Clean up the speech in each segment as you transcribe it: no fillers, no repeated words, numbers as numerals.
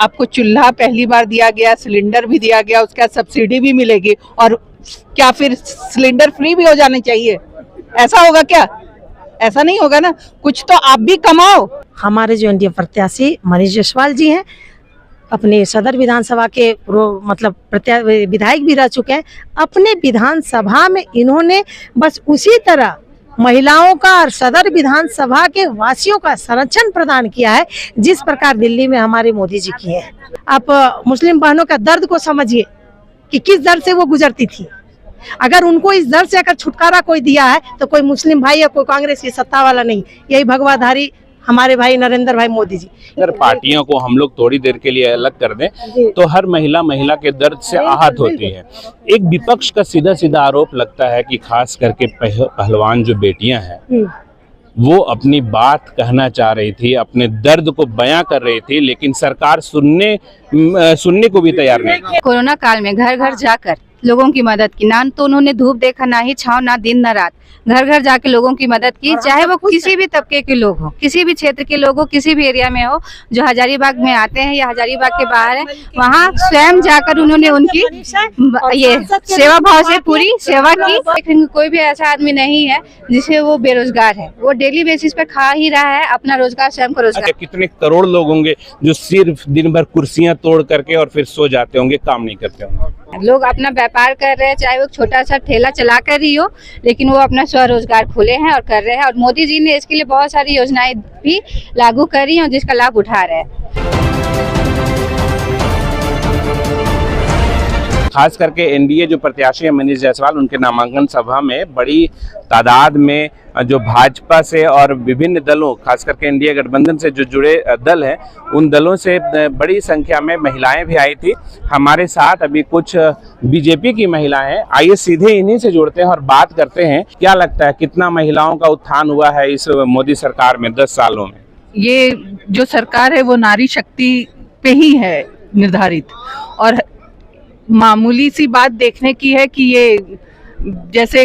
आपको चूल्हा पहली बार दिया गया, सिलेंडर भी दिया गया, उसके बाद सब्सिडी भी मिलेगी, और क्या फिर सिलेंडर फ्री भी हो जाने चाहिए? ऐसा होगा क्या? ऐसा नहीं होगा ना। कुछ तो आप भी कमाओ। हमारे जो एनडीए प्रत्याशी मनीष जायसवाल जी हैं, अपने सदर विधानसभा के मतलब विधायक भी रह चुके हैं। अपने विधानसभा में इन्होंने बस उसी तरह महिलाओं का और सदर विधानसभा के वासियों का संरक्षण प्रदान किया है जिस प्रकार दिल्ली में हमारे मोदी जी किए हैं। आप मुस्लिम बहनों का दर्द को समझिए कि किस दर्द से वो गुजरती थी। अगर उनको इस दर्द से अगर छुटकारा कोई दिया है तो कोई मुस्लिम भाई या कोई कांग्रेस की सत्ता वाला नहीं, यही भगवाधारी हमारे भाई नरेंद्र भाई मोदी जी। अगर पार्टियों को हम लोग थोड़ी देर के लिए अलग कर दें तो हर महिला के दर्द से आहत होती है। एक विपक्ष का सीधा सीधा आरोप लगता है कि खास करके पहलवान जो बेटियां हैं वो अपनी बात कहना चाह रही थी, अपने दर्द को बयां कर रही थी, लेकिन सरकार सुनने को भी तैयार नहीं। कोरोना काल में घर घर जाकर लोगों की मदद की, ना तो उन्होंने धूप देखा, ना ही छांव, ना दिन ना रात, घर घर जाके लोगों की मदद की, चाहे वो किसी भी तबके के लोग हो, किसी भी क्षेत्र के लोग हो, किसी भी एरिया में हो, जो हजारीबाग में आते हैं या हजारीबाग के बाहर है, वहाँ स्वयं जाकर उन्होंने उनकी ये सेवा भाव से पूरी सेवा की। लेकिन कोई भी ऐसा आदमी नहीं है जिसे वो बेरोजगार है, वो डेली बेसिस पे खा ही रहा है अपना रोजगार, स्वयं का रोजगार। कितने करोड़ लोग होंगे जो सिर्फ दिन भर कुर्सियां तोड़ करके और फिर सो जाते होंगे, काम नहीं करते होंगे। लोग अपना व्यापार कर रहे हैं, चाहे वो छोटा सा ठेला चला कर ही हो, लेकिन वो अपना स्वरोजगार खोले हैं और कर रहे हैं। और मोदी जी ने इसके लिए बहुत सारी योजनाएं भी लागू करी हैं जिसका लाभ उठा रहे हैं। खास करके एनडीए जो प्रत्याशी है मनीष जायसवाल, उनके नामांकन सभा में बड़ी तादाद में जो भाजपा से और विभिन्न दलों, खास करके एनडीए गठबंधन से जो जुड़े दल हैं, उन दलों से बड़ी संख्या में महिलाएं भी आई थी। हमारे साथ अभी कुछ बीजेपी की महिलाएं हैं, आइए सीधे इन्हीं से जुड़ते हैं और बात करते हैं। क्या लगता है कितना महिलाओं का उत्थान हुआ है इस मोदी सरकार में 10 सालों में? ये जो सरकार है वो नारी शक्ति पे ही है निर्धारित, और मामूली सी बात देखने की है कि ये जैसे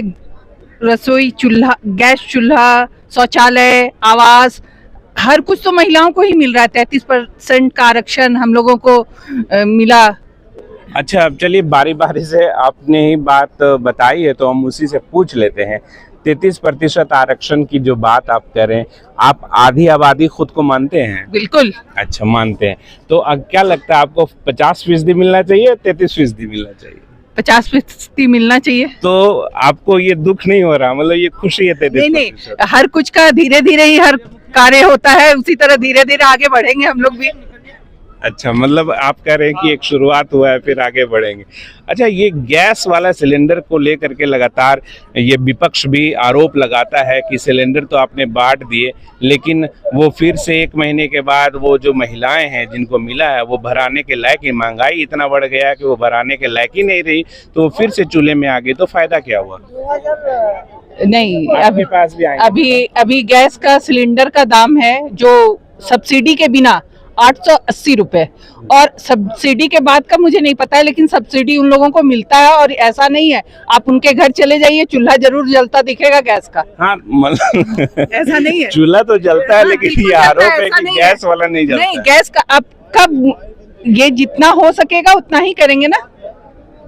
रसोई चूल्हा, गैस चूल्हा, शौचालय, आवास, हर कुछ तो महिलाओं को ही मिल रहा है। 33% का आरक्षण हम लोगों को मिला। अच्छा, अब चलिए बारी बारी से आपने ही बात बताई है तो हम उसी से पूछ लेते हैं। 33% आरक्षण की जो बात आप कर रहे हैं, आप आधी आबादी खुद को मानते हैं? बिल्कुल। अच्छा, मानते हैं। तो क्या लगता है आपको 50% मिलना चाहिए, 33% मिलना चाहिए? 50% मिलना चाहिए। तो आपको ये दुख नहीं हो रहा, मतलब ये खुशी है? 33%? नहीं, हर कुछ का धीरे धीरे ही हर कार्य होता है, उसी तरह धीरे धीरे आगे बढ़ेंगे हम लोग भी। अच्छा, मतलब आप कह रहे हैं कि एक शुरुआत हुआ है फिर आगे बढ़ेंगे। अच्छा, ये गैस वाला सिलेंडर को लेकर के लगातार ये विपक्ष भी आरोप लगाता है कि सिलेंडर तो आपने बांट दिए, लेकिन वो फिर से 1 महीने के बाद वो जो महिलाएं हैं जिनको मिला है वो भराने के लायक ही, महंगाई इतना बढ़ गया कि वो भराने के लायक ही नहीं रही, तो फिर से चूल्हे में आ गई, तो फायदा क्या हुआ? नहीं, आपके पास भी अभी गैस का सिलेंडर का दाम है जो सब्सिडी के बिना 880 रुपए, और सब्सिडी के बाद का मुझे नहीं पता है, लेकिन सब्सिडी उन लोगों को मिलता है। और ऐसा नहीं है, आप उनके घर चले जाइए, चूल्हा जरूर जलता दिखेगा गैस का। हाँ, ऐसा नहीं है, चूल्हा तो जलता है, लेकिन ये आरोप है कि गैस वाला नहीं जलता। नहीं, गैस का अब कब ये जितना हो सकेगा उतना ही करेंगे ना।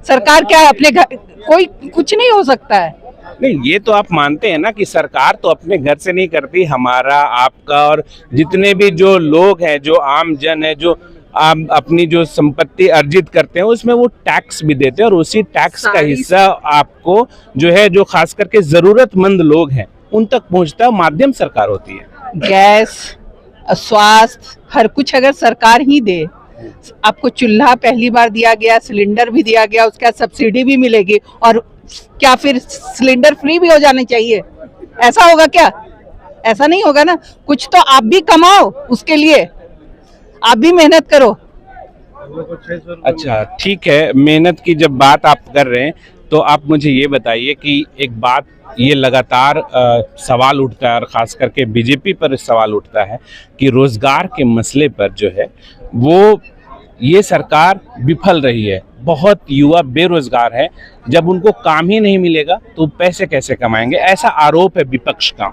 सरकार क्या अपने घर, कोई कुछ नहीं हो सकता है। नहीं, ये तो आप मानते हैं ना कि सरकार तो अपने घर से नहीं करती, हमारा, आपका और जितने भी जो लोग हैं, जो आम जन है, जो अपनी जो संपत्ति अर्जित करते हैं उसमें वो टैक्स भी देते हैं, और उसी टैक्स का हिस्सा आपको जो है, जो खास करके जरूरतमंद लोग हैं उन तक पहुंचता है, माध्यम सरकार होती है। गैस, स्वास्थ्य, हर कुछ अगर सरकार ही दे, आपको चूल्हा पहली बार दिया गया, सिलेंडर भी दिया गया, उसके बाद सब्सिडी भी मिलेगी, और क्या फिर सिलेंडर फ्री भी हो जाने चाहिए? ऐसा होगा क्या? ऐसा नहीं होगा ना। कुछ तो आप भी कमाओ, उसके लिए आप भी मेहनत करो। अच्छा, ठीक है, मेहनत की जब बात आप कर रहे हैं तो आप मुझे ये बताइए कि एक बात ये लगातार सवाल उठता है, और खास करके बीजेपी पर सवाल उठता है कि रोजगार के मसले पर जो है वो ये सरकार विफल रही है। बहुत युवा बेरोजगार है, जब उनको काम ही नहीं मिलेगा तो पैसे कैसे कमाएंगे, ऐसा आरोप है विपक्ष का।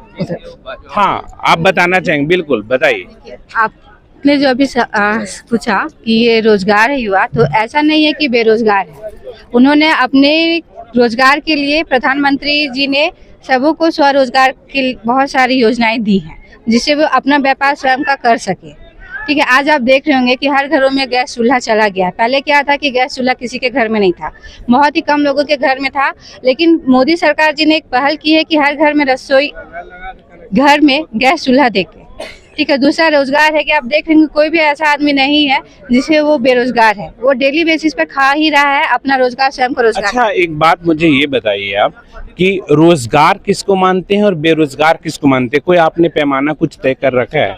हाँ, आप बताना चाहेंगे? बिल्कुल, बताइए। आप ने जो अभी पूछा कि ये रोजगार है युवा, तो ऐसा नहीं है कि बेरोजगार है। उन्होंने अपने रोजगार के लिए प्रधानमंत्री जी ने सबों को स्वरोजगार की बहुत सारी योजनाएं दी हैं, जिससे वो अपना व्यापार स्वयं का कर सके। ठीक है, आज आप देख रहे होंगे कि हर घरों में गैस चूल्हा चला गया है। पहले क्या था कि गैस चूल्हा किसी के घर में नहीं था, बहुत ही कम लोगों के घर में था। लेकिन मोदी सरकार जी ने एक पहल की है कि हर घर में रसोई घर में गैस चूल्हा देके। ठीक है, दूसरा रोजगार है कि आप देख रहे हैं कोई भी ऐसा आदमी नहीं है जिसे वो बेरोजगार है, वो डेली बेसिस पे खा ही रहा है, अपना रोजगार स्वयं को रोजगार। अच्छा, एक बात मुझे ये बताइए आप कि रोजगार किसको मानते हैं और बेरोजगार किसको मानते हैं? कोई आपने पैमाना कुछ तय कर रखा है?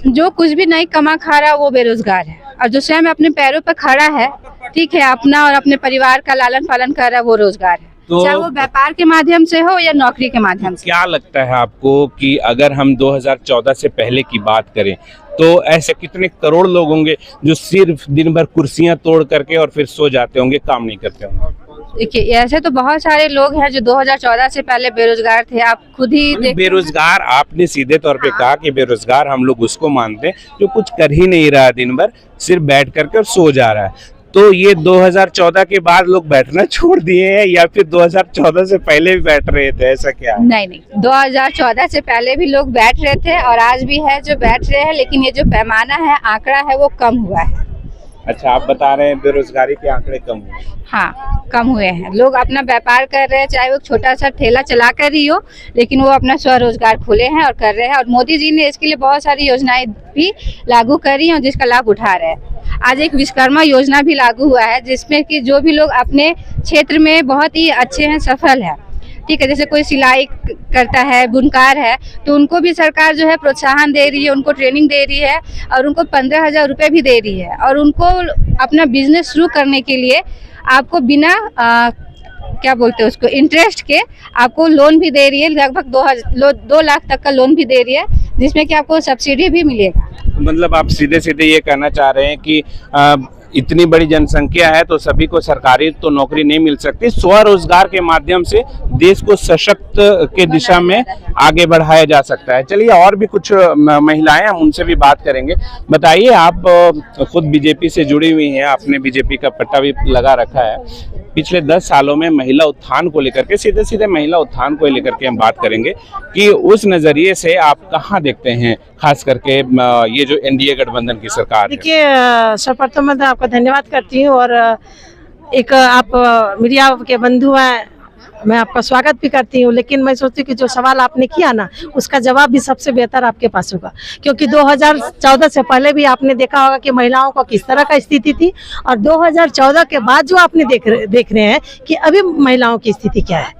जो कुछ भी नहीं कमा खा रहा वो बेरोजगार है, और जो स्वयं अपने पैरों पर खड़ा है, ठीक है, अपना और अपने परिवार का लालन पालन कर रहा है, वो रोजगार है। तो चाहे वो व्यापार के माध्यम से हो या नौकरी के माध्यम से। क्या लगता है आपको कि अगर हम 2014 से पहले की बात करें तो ऐसे कितने करोड़ लोग होंगे जो सिर्फ दिन भर कुर्सियां तोड़ करके और फिर सो जाते होंगे, काम नहीं करते होंगे? देखिए, ऐसे तो बहुत सारे लोग हैं जो 2014 से पहले बेरोजगार थे। आप खुद ही देख, बेरोजगार आपने सीधे तौर पे कहा कि बेरोजगार हम लोग उसको मानते हैं जो कुछ कर ही नहीं रहा, दिन भर सिर्फ बैठ करके और सो जा रहा है। तो ये 2014 के बाद लोग बैठना छोड़ दिए हैं या फिर 2014 से पहले भी बैठ रहे थे, ऐसा क्या है? नहीं, 2014 से पहले भी लोग बैठ रहे थे और आज भी है जो बैठ रहे हैं, लेकिन ये जो पैमाना है, आंकड़ा है, वो कम हुआ है। अच्छा, आप बता रहे हैं बेरोजगारी के आंकड़े कम हुए? हाँ, कम हुए हैं। लोग अपना व्यापार कर रहे हैं, चाहे वो छोटा सा ठेला चला कर ही हो, लेकिन वो अपना स्वरोजगार खोले हैं और कर रहे हैं। और मोदी जी ने इसके लिए बहुत सारी योजनाएं भी लागू करी हैं और जिसका लाभ उठा रहे हैं। आज एक विश्वकर्मा योजना भी लागू हुआ है, जिसमें कि जो भी लोग अपने क्षेत्र में बहुत ही अच्छे हैं, सफल है, ठीक है, जैसे कोई सिलाई करता है, बुनकार है, तो उनको भी सरकार जो है प्रोत्साहन दे रही है, उनको ट्रेनिंग दे रही है और उनको 15,000 रुपये भी दे रही है। और उनको अपना बिजनेस शुरू करने के लिए आपको बिना क्या बोलते हैं उसको, इंटरेस्ट के आपको लोन भी दे रही है। लगभग 2 लाख तक का लोन भी दे रही है, जिसमें कि आपको सब्सिडी भी मिलेगा। मतलब आप सीधे सीधे ये कहना चाह रहे हैं कि इतनी बड़ी जनसंख्या है तो सभी को सरकारी तो नौकरी नहीं मिल सकती, स्वरोजगार के माध्यम से देश को सशक्त के दिशा में आगे बढ़ाया जा सकता है। चलिए, और भी कुछ महिलाएं, हम उनसे भी बात करेंगे। बताइए, आप खुद बीजेपी से जुड़ी हुई हैं, आपने बीजेपी का पट्टा भी लगा रखा है। पिछले 10 सालों में महिला उत्थान को लेकर के, सीधे सीधे महिला उत्थान को लेकर के हम बात करेंगे कि उस नजरिए से आप कहाँ देखते हैं खास करके ये जो एनडीए गठबंधन की सरकार? देखिए, सर्वप्रथम मैं आपका धन्यवाद करती हूँ और एक आप मीडिया के बंधु हैं, मैं आपका स्वागत भी करती हूँ। लेकिन मैं सोचती हूँ कि जो सवाल आपने किया ना, उसका जवाब भी सबसे बेहतर आपके पास होगा, क्योंकि 2014 से पहले भी आपने देखा होगा कि महिलाओं को किस तरह का स्थिति थी, और 2014 के बाद जो आपने देख रहे हैं कि अभी महिलाओं की स्थिति क्या है।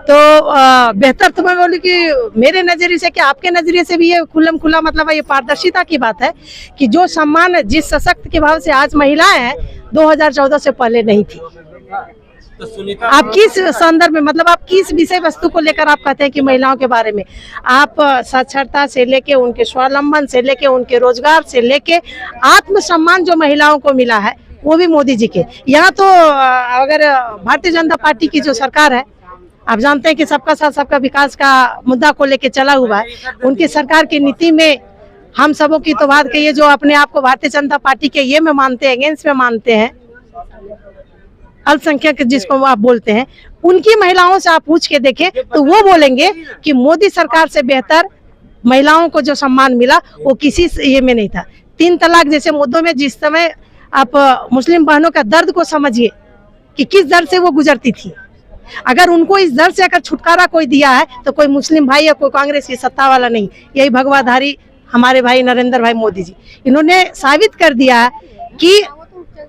तो बेहतर तो मैं बोलूँ कि मेरे नजरिए से, कि आपके नजरिए से भी ये खुल्लम खुल्ला, मतलब ये पारदर्शिता की बात है कि जो सम्मान जिस सशक्त के भाव से आज महिलाएं हैं, 2014 से पहले नहीं थी। आप किस संदर्भ में, मतलब आप किस विषय वस्तु को लेकर आप कहते हैं कि महिलाओं के बारे में? आप साक्षरता से लेके, उनके स्वावलंबन से लेके, उनके रोजगार से लेके, आत्मसम्मान जो महिलाओं को मिला है वो भी मोदी जी के। यहाँ तो अगर भारतीय जनता पार्टी की जो सरकार है, आप जानते हैं कि सबका साथ सबका विकास का मुद्दा को लेके चला हुआ है। उनकी सरकार की नीति में हम सबों की तो बात कहिए, जो अपने आप को भारतीय जनता पार्टी के ये में मानते हैं, अगेंस्ट में मानते हैं, अल्पसंख्यक जिसको आप बोलते हैं, उनकी महिलाओं से आप पूछ के देखें तो वो बोलेंगे कि मोदी सरकार से बेहतर महिलाओं को जो सम्मान मिला वो किसी ये में नहीं था। 3 तलाक जैसे मुद्दों में जिस समय आप मुस्लिम बहनों का दर्द को समझिए कि किस दर्द से वो गुजरती थी। अगर उनको इस दर्द से अगर छुटकारा कोई दिया है तो कोई मुस्लिम भाई या कोई कांग्रेस की सत्ता वाला नहीं, यही भगवाधारी हमारे भाई नरेंद्र भाई मोदी जी, इन्होंने साबित कर दिया है कि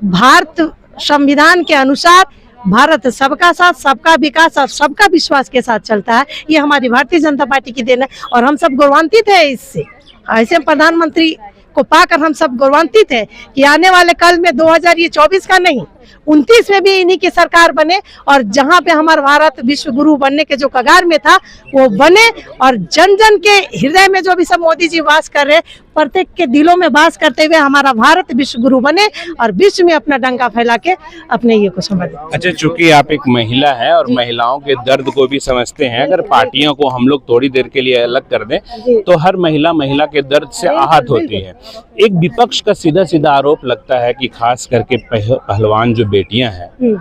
भारत संविधान के अनुसार भारत सबका साथ, सबका विकास और सबका विश्वास के साथ चलता है। ये हमारी भारतीय जनता पार्टी की देन है और हम सब गौरवान्वित है इससे। ऐसे प्रधानमंत्री को पाकर हम सब गौरवान्वित है कि आने वाले कल में 2024 का नहीं, 29 में भी इन्हीं की सरकार बने, और जहां पे हमारा भारत विश्व गुरु बनने के जो कगार में था वो बने, और जन जन के हृदय में जो अभी सब मोदी जी वास कर रहे, प्रत्येक के दिलों में वास करते हुए हमारा भारत विश्व गुरु बने और विश्व में अपना डंका फैला के अपने ये को समझ। अच्छा, चूंकि आप एक महिला हैं और महिलाओं के दर्द को भी समझते हैं, अगर पार्टियों को हम लोग थोड़ी देर के लिए अलग कर दें तो हर महिला के दर्द से आहत होती है। एक विपक्ष का सीधा सीधा आरोप लगता है कि खास करके पहलवान जो बेटियां हैं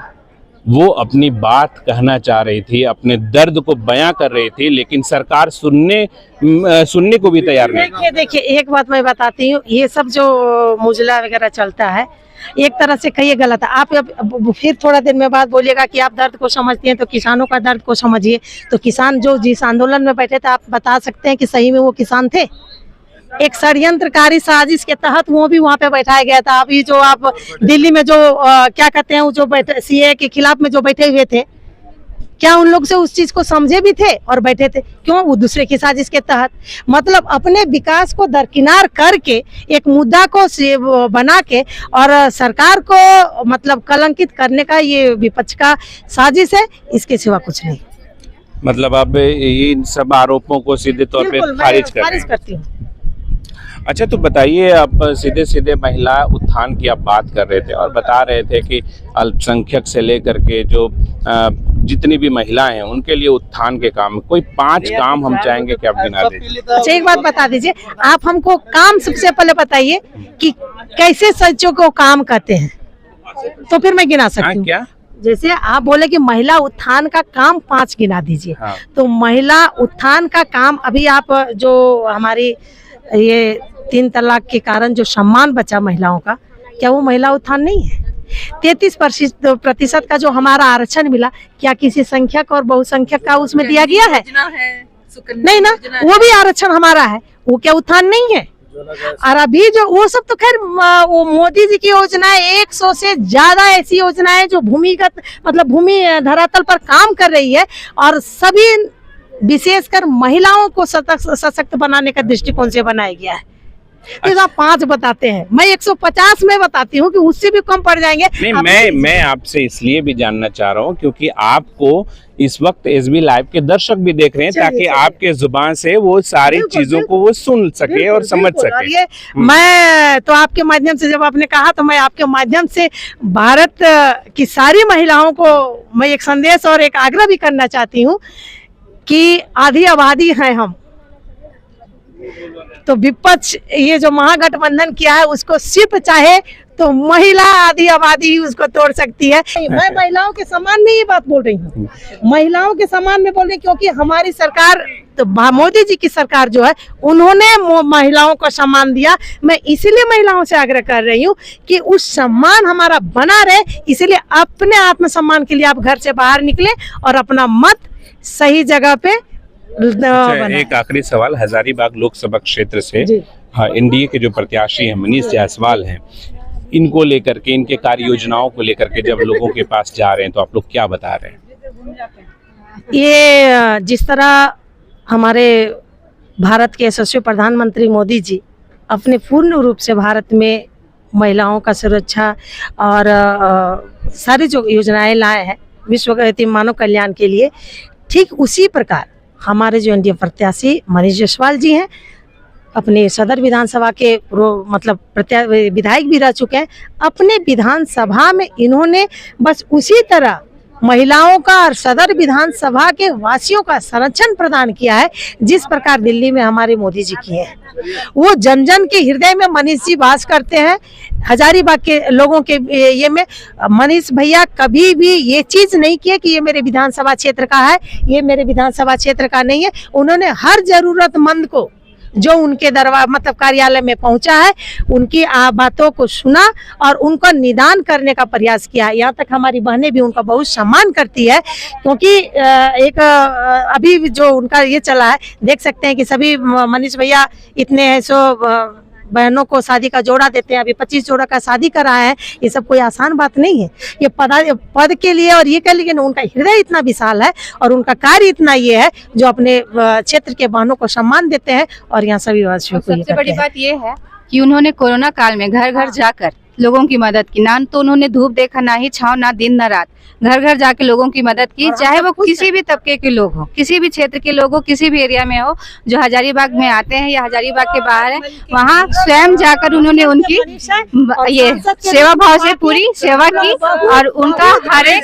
वो अपनी बात कहना चाह रही थी, अपने दर्द को बयां कर रही थी, लेकिन सरकार सुनने को भी तैयार नहीं। देखिए एक बात मैं बताती हूँ, ये सब जो मुजला वगैरह चलता है एक तरह से कहिए गलत है। आप अब फिर थोड़ा देर में बाद बोलिएगा कि आप दर्द को समझती हैं, तो किसानों का दर्द को समझिए। तो किसान जो जिस आंदोलन में बैठे थे, आप बता सकते हैं कि सही में वो किसान थे? एक षड्यंत्रकारी साजिश के तहत वो भी वहाँ पे बैठाया गया था। अभी जो आप दिल्ली में जो क्या कहते हैं, वो जो सीए के खिलाफ में जो बैठे हुए थे, क्या उन लोग से उस चीज को समझे भी थे और बैठे थे? क्यों? वो दूसरे की साजिश के तहत, मतलब अपने विकास को दरकिनार करके एक मुद्दा को बना के और सरकार को मतलब कलंकित करने का ये विपक्ष का साजिश है, इसके सिवा कुछ नहीं। मतलब अब इन सब आरोपों को सीधे तौर पे खारिज करती हूँ। अच्छा, तो बताइए, आप सीधे सीधे महिला उत्थान की आप बात कर रहे थे और बता रहे थे कि अल्पसंख्यक से लेकर के जो जितनी भी महिलाएं हैं उनके लिए उत्थान के काम, कोई 5 काम हम चाहेंगे कि आप गिना दीजिए। अच्छा, एक बात बता दीजिए, आप हमको काम सबसे पहले बताइए कि कैसे सच्चों को काम करते हैं, तो फिर मैं गिना सकती हूँ। क्या? जैसे आप बोले कि महिला उत्थान का काम 5 गिना दीजिए। हाँ। तो महिला उत्थान का काम, अभी आप जो हमारी ये 3 तलाक के कारण जो सम्मान बचा महिलाओं का, क्या वो महिला उत्थान नहीं है? 33% का जो हमारा आरक्षण मिला, क्या किसी संख्यक और बहुसंख्यक का उसमें दिया गया है? नहीं ना, वो भी आरक्षण हमारा है, वो क्या उत्थान नहीं है? और अभी जो वो सब तो खैर वो मोदी जी की योजनाएं, 100 से ज्यादा ऐसी योजनाएं जो भूमिगत मतलब भूमि धरातल पर काम कर रही है, और सभी विशेषकर महिलाओं को सशक्त बनाने का दृष्टिकोण से बनाया गया है। तो आप 5 बताते हैं, मैं 150 में बताती हूँ कि उससे भी कम पड़ जाएंगे। नहीं, मैं आपसे इसलिए भी जानना चाह रहा हूँ क्योंकि आपको इस वक्त एसबी लाइव के दर्शक भी देख रहे हैं, ताकि आपके जुबान से वो सारी चीजों को वो सुन सके और समझ सके। और ये मैं तो आपके माध्यम से, जब आपने कहा तो मैं आपके माध्यम से भारत की सारी महिलाओं को मैं एक संदेश और एक आग्रह भी करना चाहती हूँ कि आधी आबादी है हम, तो विपक्ष ये जो महागठबंधन किया है उसको सिर्फ चाहे तो महिला आधी आबादी ही उसको तोड़ सकती है। मैं महिलाओं के सम्मान में ये बात बोल रही हूँ, महिलाओं के सम्मान में बोल रही हूँ, क्योंकि हमारी सरकार तो मोदी जी की सरकार जो है उन्होंने महिलाओं को सम्मान दिया। मैं इसीलिए महिलाओं से आग्रह कर रही हूँ कि उस सम्मान हमारा बना रहे, इसीलिए अपने आत्मसम्मान के लिए आप घर से बाहर निकले और अपना मत सही जगह पे। एक आखिरी सवाल, हजारीबाग लोकसभा क्षेत्र से हाँ, एनडीए के जो प्रत्याशी हैं मनीष जायसवाल हैं, इनको लेकर के, इनके कार्य योजनाओं को लेकर के जब लोगों के पास जा रहे हैं तो आप लोग क्या बता रहे हैं? ये जिस तरह हमारे भारत के यशस्वी प्रधानमंत्री मोदी जी अपने पूर्ण रूप से भारत में महिलाओं का सुरक्षा और सारी जो योजनाएं लाए हैं विश्व मानव कल्याण के लिए, ठीक उसी प्रकार हमारे जो एनडीए प्रत्याशी मनीष जायसवाल जी हैं, अपने सदर विधानसभा के मतलब विधायक भी रह चुके हैं। अपने विधानसभा में इन्होंने बस उसी तरह महिलाओं का और सदर विधानसभा के वासियों का संरक्षण प्रदान किया है जिस प्रकार दिल्ली में हमारे मोदी जी किए हैं। वो जन जन के हृदय में मनीष जी वास करते हैं। हजारीबाग के लोगों के ये में मनीष भैया कभी भी ये चीज नहीं किए कि ये मेरे विधानसभा क्षेत्र का है, ये मेरे विधानसभा क्षेत्र का नहीं है। उन्होंने हर जरूरतमंद को जो उनके दरबार मतलब कार्यालय में पहुंचा है, उनकी बातों को सुना और उनका निदान करने का प्रयास किया। यहाँ तक हमारी बहनें भी उनका बहुत सम्मान करती है, क्योंकि एक अभी जो उनका ये चला है, देख सकते हैं कि सभी मनीष भैया इतने हैं सो बहनों को शादी का जोड़ा देते हैं। अभी 25 जोड़ा का शादी करा है। ये सब कोई आसान बात नहीं है। ये पद के लिए और ये कह लीजिए ना, उनका हृदय इतना विशाल है और उनका कार्य इतना ये है जो अपने क्षेत्र के बहनों को सम्मान देते हैं और यहाँ सभी वासियों को। सबसे बड़ी बात ये है कि उन्होंने कोरोना काल में घर घर जाकर लोगों की मदद की। ना तो उन्होंने धूप देखा, ना ही छाँव, ना दिन ना रात, घर घर जाके लोगों की मदद की, चाहे वो किसी भी तबके के लोग हो, किसी भी क्षेत्र के लोग हो, किसी भी एरिया में हो, जो हजारीबाग में आते हैं या हजारीबाग के बाहर है, वहाँ स्वयं जाकर उन्होंने उनकी ये सेवा भाव से पूरी सेवा की और उनका हर एक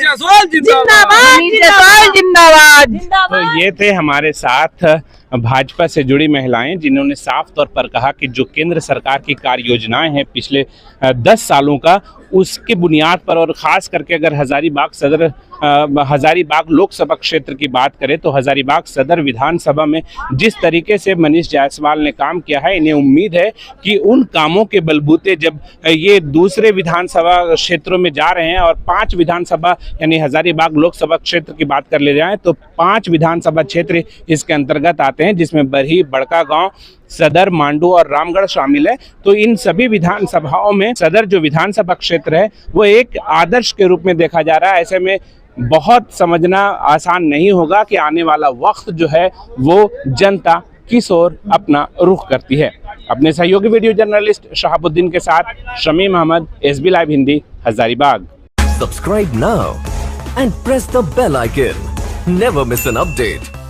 जिंदाबाद। तो ये थे हमारे साथ भाजपा से जुड़ी महिलाएं, जिन्होंने साफ तौर पर कहा कि जो केंद्र सरकार की कार्य योजनाएं हैं पिछले 10 सालों का, उसके बुनियाद पर, और ख़ास करके अगर हजारीबाग लोकसभा क्षेत्र की बात करें तो हजारीबाग सदर विधानसभा में जिस तरीके से मनीष जायसवाल ने काम किया है, इन्हें उम्मीद है कि उन कामों के बलबूते जब ये दूसरे विधानसभा क्षेत्रों में जा रहे हैं और 5 विधानसभा यानी हजारीबाग लोकसभा क्षेत्र की बात कर ले जाएं तो 5 विधानसभा क्षेत्र इसके अंतर्गत आते हैं, जिसमें बरही, बड़कागांव, सदर, मांडू और रामगढ़ शामिल है। तो इन सभी विधानसभाओं में सदर जो विधानसभा क्षेत्र है वो एक आदर्श के रूप में देखा जा रहा है। ऐसे में बहुत समझना आसान नहीं होगा कि आने वाला वक्त जो है वो जनता किस ओर अपना रुख करती है। अपने सहयोगी वीडियो जर्नलिस्ट शहाबुद्दीन के साथ Shamim Ahmed, SB live Hindi, Hazaribagh. Subscribe now and press the bell icon. Never miss an update.